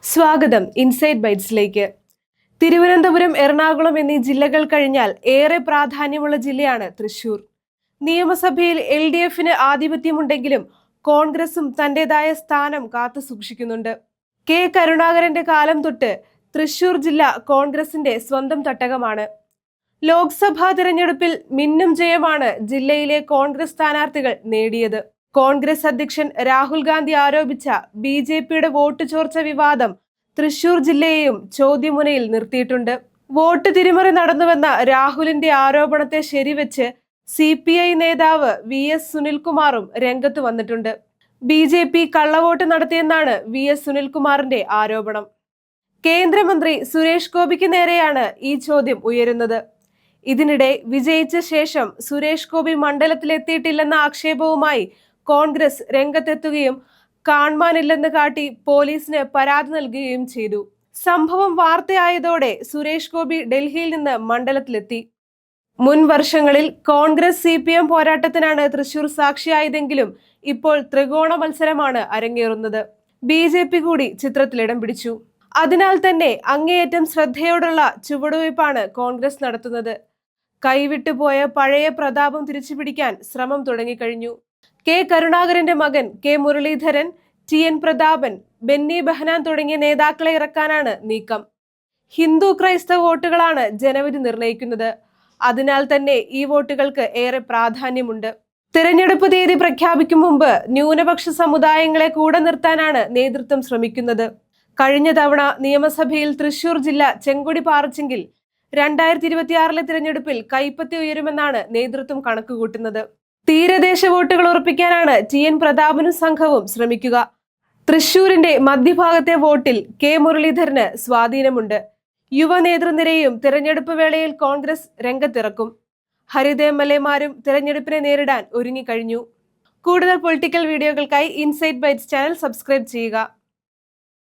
സ്വാഗതം ഇൻസൈഡ് ബൈറ്റ്സിലേക്ക്. തിരുവനന്തപുരം, എറണാകുളം എന്നീ ജില്ലകൾ കഴിഞ്ഞാൽ ഏറെ പ്രാധാന്യമുള്ള ജില്ലയാണ് തൃശൂർ. നിയമസഭയിൽ LDFന് ആധിപത്യമുണ്ടെങ്കിലും കോൺഗ്രസും തന്റേതായ സ്ഥാനം കാത്തു സൂക്ഷിക്കുന്നുണ്ട്. കെ കരുണാകരന്റെ കാലം തൊട്ട് തൃശൂർ ജില്ല കോൺഗ്രസിന്റെ സ്വന്തം തട്ടകമാണ്. ലോക്സഭാ തിരഞ്ഞെടുപ്പിൽ മിന്നും ജയമാണ് ജില്ലയിലെ കോൺഗ്രസ് സ്ഥാനാർത്ഥികൾ നേടിയത്. കോൺഗ്രസ് അധ്യക്ഷൻ രാഹുൽ ഗാന്ധി ആരോപിച്ച BJPയുടെ വോട്ട് ചോർച്ച വിവാദം തൃശൂർ ജില്ലയെയും ചോദ്യമുനയിൽ നിർത്തിയിട്ടുണ്ട്. വോട്ട് തിരിമറി നടന്നുവെന്ന രാഹുലിന്റെ ആരോപണത്തെ ശരിവെച്ച് CPI നേതാവ് VS സുനിൽകുമാറും രംഗത്ത് വന്നിട്ടുണ്ട്. BJP കള്ളവോട്ട് നടത്തിയെന്നാണ് VS സുനിൽകുമാറിന്റെ ആരോപണം. കേന്ദ്രമന്ത്രി സുരേഷ് ഗോപിക്ക് നേരെയാണ് ഈ ചോദ്യം ഉയരുന്നത്. ഇതിനിടെ വിജയിച്ച ശേഷം സുരേഷ് ഗോപി മണ്ഡലത്തിലെത്തിയിട്ടില്ലെന്ന ആക്ഷേപവുമായി കോൺഗ്രസ് രംഗത്തെത്തുകയും കാണാനില്ലെന്ന് കാട്ടി പോലീസിന് പരാതി നൽകുകയും ചെയ്തു. സംഭവം വാർത്തയായതോടെ സുരേഷ് ഗോപി ഡൽഹിയിൽ നിന്ന് മണ്ഡലത്തിലെത്തി. മുൻ വർഷങ്ങളിൽ കോൺഗ്രസ് CPM പോരാട്ടത്തിനാണ് തൃശൂർ സാക്ഷിയായതെങ്കിലും ഇപ്പോൾ ത്രികോണ മത്സരമാണ് അരങ്ങേറുന്നത്. BJP കൂടി ചിത്രത്തിലിടം പിടിച്ചു. അതിനാൽ തന്നെ അങ്ങേയറ്റം ശ്രദ്ധയോടുള്ള ചുവടുവയ്പ്പാണ് കോൺഗ്രസ് നടത്തുന്നത്. കൈവിട്ടുപോയ പഴയ പ്രതാപം തിരിച്ചുപിടിക്കാൻ ശ്രമം തുടങ്ങിക്കഴിഞ്ഞു. കെ കരുണാകരന്റെ മകൻ K മുരളീധരൻ, TN പ്രതാപൻ, ബെന്നി ബെഹനാൻ തുടങ്ങിയ നേതാക്കളെ ഇറക്കാനാണ് നീക്കം. ഹിന്ദു ക്രൈസ്തവ വോട്ടുകളാണ് ജനവിധി നിർണയിക്കുന്നത്. അതിനാൽ തന്നെ ഈ വോട്ടുകൾക്ക് ഏറെ പ്രാധാന്യമുണ്ട്. തിരഞ്ഞെടുപ്പ് തീയതി പ്രഖ്യാപിക്കും മുമ്പ് ന്യൂനപക്ഷ സമുദായങ്ങളെ കൂടെ നിർത്താനാണ് നേതൃത്വം ശ്രമിക്കുന്നത്. കഴിഞ്ഞ തവണ നിയമസഭയിൽ തൃശൂർ ജില്ല ചെങ്കൊടി പാറിച്ചെങ്കിൽ 2026 തിരഞ്ഞെടുപ്പിൽ കൈപ്പത്തി ഉയരുമെന്നാണ് നേതൃത്വം കണക്കുകൂട്ടുന്നത്. തീരദേശ വോട്ടുകൾ ഉറപ്പിക്കാനാണ് TN പ്രതാപനും സംഘവും ശ്രമിക്കുക. തൃശൂരിന്റെ മധ്യഭാഗത്തെ വോട്ടിൽ K മുരളീധരന് സ്വാധീനമുണ്ട്. യുവ നേതൃനിരയും തിരഞ്ഞെടുപ്പ് വേളയിൽ കോൺഗ്രസ് രംഗത്തിറക്കും. ഹരിത MLAമാരും തിരഞ്ഞെടുപ്പിനെ നേരിടാൻ ഒരുങ്ങിക്കഴിഞ്ഞു. കൂടുതൽ പൊളിറ്റിക്കൽ വീഡിയോകൾക്കായി ഇൻസൈഡ് ബൈറ്റ്സ് ചാനൽ സബ്സ്ക്രൈബ് ചെയ്യുക.